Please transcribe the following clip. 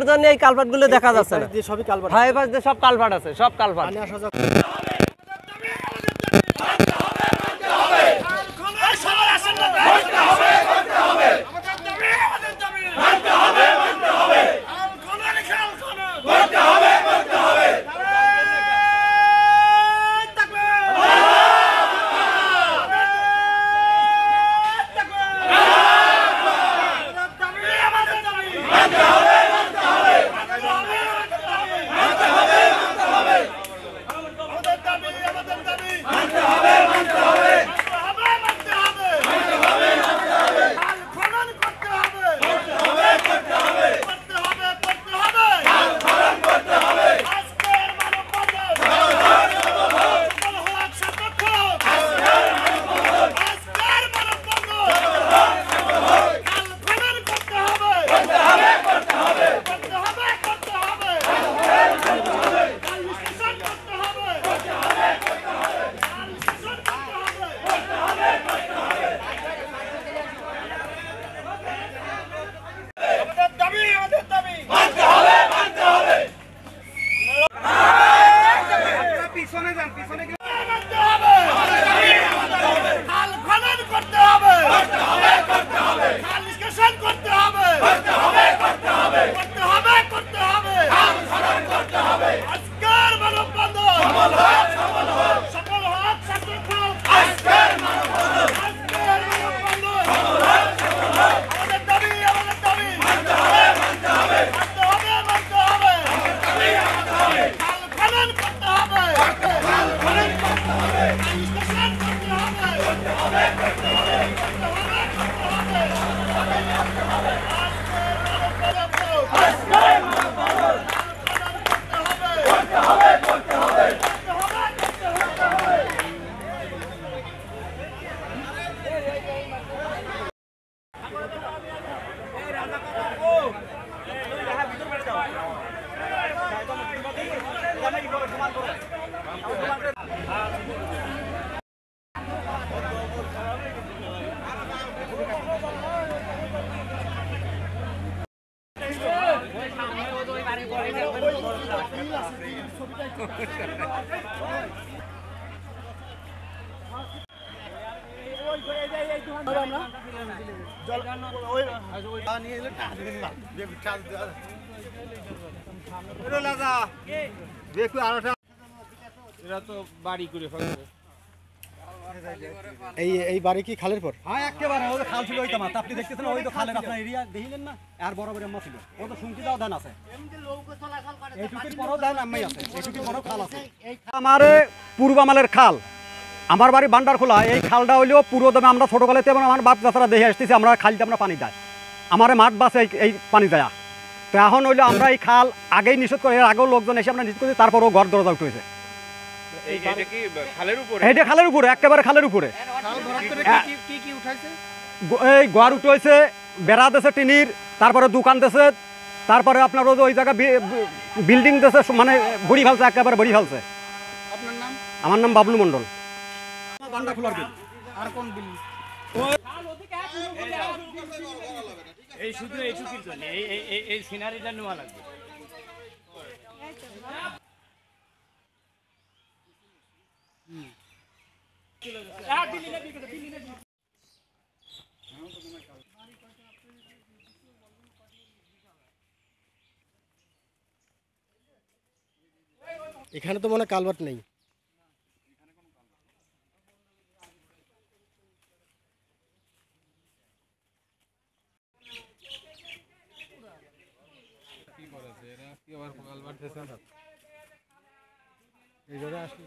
যাওয়ার জন্য এই কালভার্টগুলো দেখা যাচ্ছে না। সবই কালভার্ট, হ্যাঁ এই পাশ দিয়ে সব কালভার্ট আছে, সব কালভার্ট। এই বাড়ি কি খালের পর? হ্যাঁ একেবারে ওই খাল ছিল, ওই তো মাথা আপনি দেখতেছেন, ওই তো খালের আপনার এরিয়া দেখিলেন না, আর বড় বড় মাছ ছিল, ও তো শুনতে যাও ধান আছে, এইটুকুর পরও ধান আমি আছে, এইটুকুর পরও খাল আছে। আমার পূর্বামালের খাল, আমার বাড়ি বান্ডার খোলা, এই খালটা হইলেও পুরো দমে আমরা ছোটকালেতে এবং আমার বাপ চাচারা দেখে আসতেছি, আমরা খালতে আমরা পানি দেয়, আমার মাঠ বাসে এই পানি দেয়া। তো এখন হইলো আমরা এই খাল আগেই নিষেধ করে, এর আগেও লোকজন এসে আমরা নিষেধ করছি, তারপরও ঘর দরজা উঠেছে। এইটা খালের উপরে, একেবারে খালের উপরে এই ঘর উঠেছে, বেড়া দেশে টিনির, তারপরে দোকান দেশে, তারপরে আপনার ওই জায়গা বিল্ডিং দেশে, মানে বড়ি ফেলছে, একেবারে বড়ি ফেলছে। আমার নাম বাবলু মন্ডল। এই শুধু এইটুকুর জন্য এই সিনারিটা নেওয়া লাগবে। এখানে তো মনে কালভার্ট নেই। এইভাবে আসলে